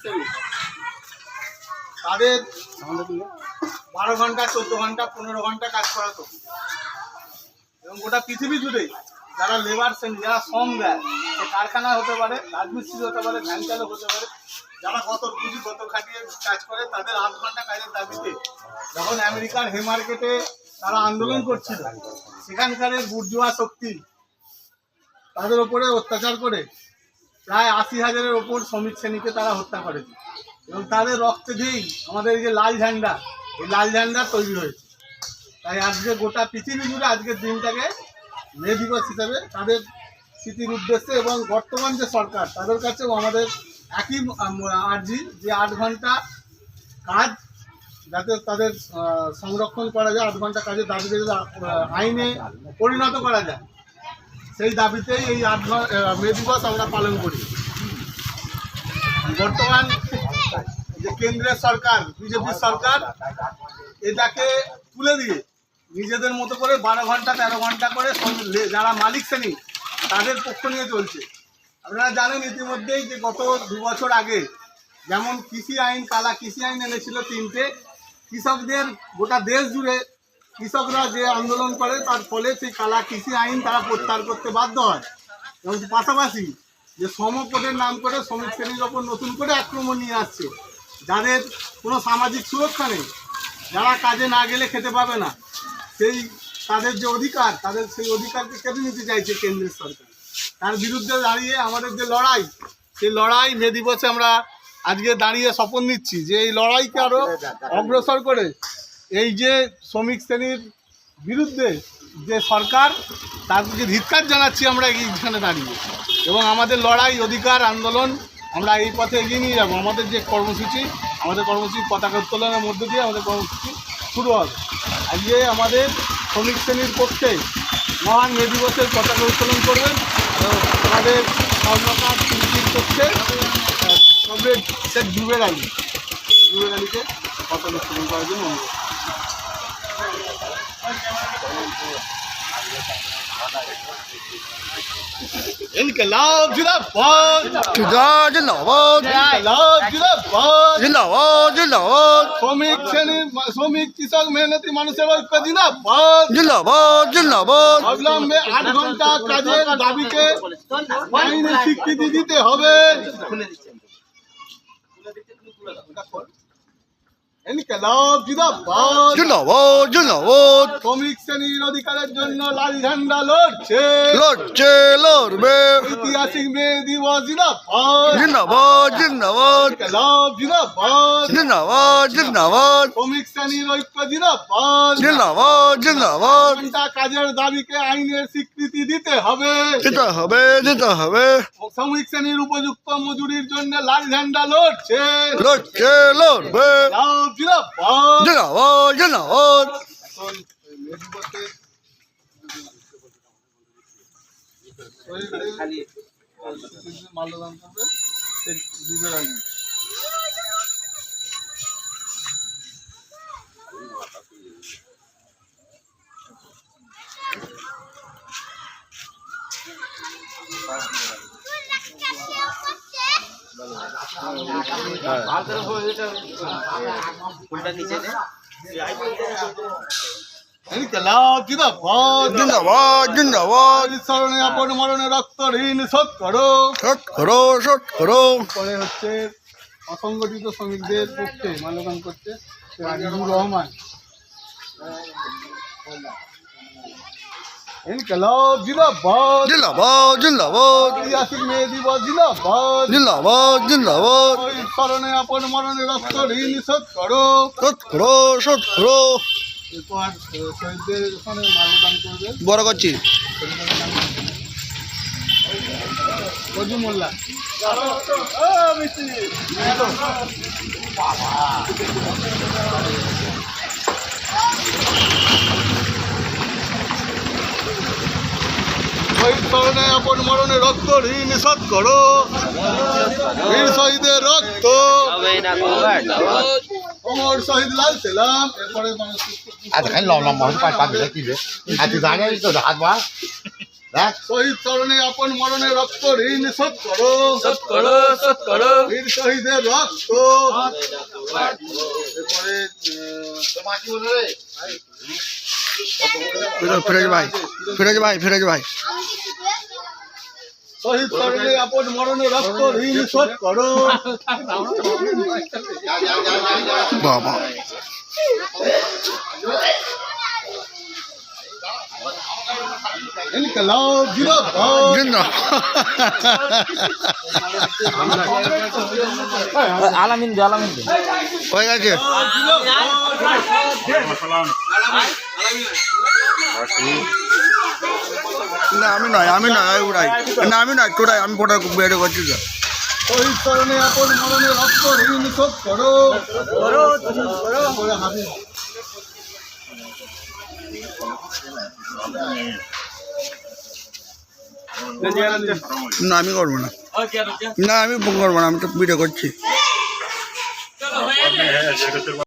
শ্রেণী তাদের 12 ঘন্টা 14 ঘন্টা 15 ঘন্টা কাজ করাতো এবং গোটা পৃথিবী জুড়ে যারা লেবার শ্রেণী যারা শ্রম দেয় সে কারখানা হতে পারে রাজমিস্ত্রি হতে পারে ভ্যান চালক হতে পারে যারা কত পুঁজি কত খাটিয়ে কাজ করে তাদের 8 ঘন্টা কাজের দাবিতে যখন আমেরিকার হে মার্কেটে তারা আন্দোলন করছিল সেখানকার বুর্জোয়া শক্তি তাদের ওপরে অত্যাচার করে প্রায় 80,000-এর ওপর শ্রমিক শ্রেণীকে তারা হত্যা করেছে এবং তাদের রক্তে দিয়েই আমাদের এই যে লাল ঝান্ডা এই লাল ঝান্ডা তৈরি হয়েছে। তাই আজকে গোটা পৃথিবী জুড়ে আজকের দিনটাকে মে দিবস হিসাবে তাদের স্মৃতির উদ্দেশ্যে এবং বর্তমান যে সরকার তাদের কাছেও আমাদের একই আর্জি যে 8 ঘন্টা কাজ যাতে তাদের সংরক্ষণ করা যায় 8 ঘন্টা কাজের দাবিতে আইনে পরিণত করা যায় সেই দাবিতেই এই মে দিবস আমরা পালন করি। বর্তমান যে কেন্দ্রের সরকার বিজেপির সরকার এটাকে তুলে দিয়ে নিজেদের মতো করে 12 ঘন্টা 13 ঘন্টা করে যারা মালিক শ্রেণী তাদের পক্ষ নিয়ে চলছে। আপনারা জানেন ইতিমধ্যেই যে গত 2 বছর আগে যেমন কৃষি আইন কালা কৃষি আইন এনেছিল 3টে কৃষকদের গোটা দেশ জুড়ে কৃষকরা যে আন্দোলন করে তার ফলে সেই কালা কৃষি আইন তারা প্রত্যাহার করতে বাধ্য হয় এবং পাশাপাশি যে শ্রমকোডের নাম করে শ্রমিক শ্রেণীর ওপর নতুন করে আক্রমণ নিয়ে আসছে যাদের কোনো সামাজিক সুরক্ষা নেই যারা কাজে না গেলে খেতে পাবে না সেই তাদের যে অধিকার তাদের সেই অধিকারকে কেটে নিতে চাইছে কেন্দ্রের সরকার। তার বিরুদ্ধে দাঁড়িয়ে আমাদের যে লড়াই সেই লড়াই মে দিবসে আমরা আজকে দাঁড়িয়ে শপথ নিচ্ছি যে এই লড়াইকে আরও অগ্রসর করে এই যে শ্রমিক শ্রেণীর বিরুদ্ধে যে সরকার তাদেরকে ধিক্কার জানাচ্ছি আমরা এইখানে দাঁড়িয়ে এবং আমাদের লড়াই অধিকার আন্দোলন আমরা এই পথে এগিয়ে নিয়ে যাবো। আমাদের যে কর্মসূচি পতাকা উত্তোলনের মধ্য দিয়ে আমাদের কর্মসূচি শুরু হবে। আজকে আমাদের শ্রমিক শ্রেণীর পক্ষে মহান মে দিবসের পতাকা উত্তোলন করবেন আমাদের কর্মকার শিল্পীর পক্ষে কমরেড শেখ জুবের আলীকে পতাকা উত্তোলন করার জন্য অনুরোধ। ইনকলাব জিন্দাবাদ জিন্দাবাদ জিন্দাবাদ জিন্দাবাদ শ্রমিক কৃষক মেহনতি মানুষের ঐক্য জিন্দাবাদ জিন্দাবাদ জিন্দাবাদ অবিলম্বে 8 ঘন্টা কাজের দাবিকে আইনে স্বীকৃতি দিতে হবে। ইনকলাব জিন্দাবাদ জিন্দাবাদ জিন্দাবাদ শ্রমিক শ্রেণীর অধিকারের জন্য লাল ঝান্ডা লড়ছে লড়বে ঐতিহাসিক মে দিবস জিন্দাবাদ জিন্দাবাদ জিন্দাবাদ ইনকলাব জিন্দাবাদ জিন্দাবাদ জিন্দাবাদ শ্রমিক শ্রেণীর ঐক্য জিন্দাবাদ জিন্দাবাদ জিন্দাবাদ ঘন্টা কাজের দাবিকে আইনের স্বীকৃতি দিতে হবে দিতে হবে শ্রমিক শ্রেণীর উপযুক্ত মজুরির জন্য লাল ঝান্ডা লড়ছে লড়বে জিন্দাবাদ জিন্দাবাদ জিন্দাবাদ এখন মে দিবসে মাল্যদান করবে শেখ জুবের আলী। ইনকলাব জিন্দাবাদ জিন্দাবাদ জিন্দাবাদ স্মরণে আপন মরণে রক্ত ঋণ শোধ করো শোধ করো পরে হচ্ছে অসংগঠিত শ্রমিকদের পক্ষে মাল্যদান করছে আজিজুর রহমান। ইনকলাব জিন্দাবাদ জিন্দাবাদ জিন্দাবাদ ঐতিহাসিক মে দিবস জিন্দাবাদ জিন্দাবাদ জিন্দাবাদ স্মরণে আপন মরণে রক্ত ঋণ শোধ করো শোধ করো এরপর শহীদদের ওখানে মাল্যদান করবে বড় করছি রজু মোল্লা। শহীদ স্মরণে আপন মরণে রক্ত ঋণ শোধ করো বীর শহীদের রক্ত অমর শহীদ লাল সেলাম। এরপরে আজ খাই লম লম পাঁচ পাঁচ দিলে কি রে আজ জানে তো হাত বা শহীদ চরণে আপন মরণে রক্ত ঋণ শোধ করো, শোধ করো, শোধ করো। বীর শহীদের রক্ত। এরপরে ফিরোজ ভাই, ফিরোজ ভাই, ফিরোজ ভাই। শহীদ চরণে আপন মরণে রক্ত ঋণ শোধ করো। বাবা ইনকলাব জিন্দাবাদ। জিন্দাবাদ। আলামিন দে, আলামিন দে। হয়ে গেছে। না আমি নয়, আমি নয়, উড়াই না, আমি নয়, টোটাই আমি ফটো বেড়ে করছি তো। শহীদ চরণে আপন মরণে রক্ত ঋণ শোধ করো। না আমি করবো না, না আমি করবো না, আমি তো ভিডিও করছি।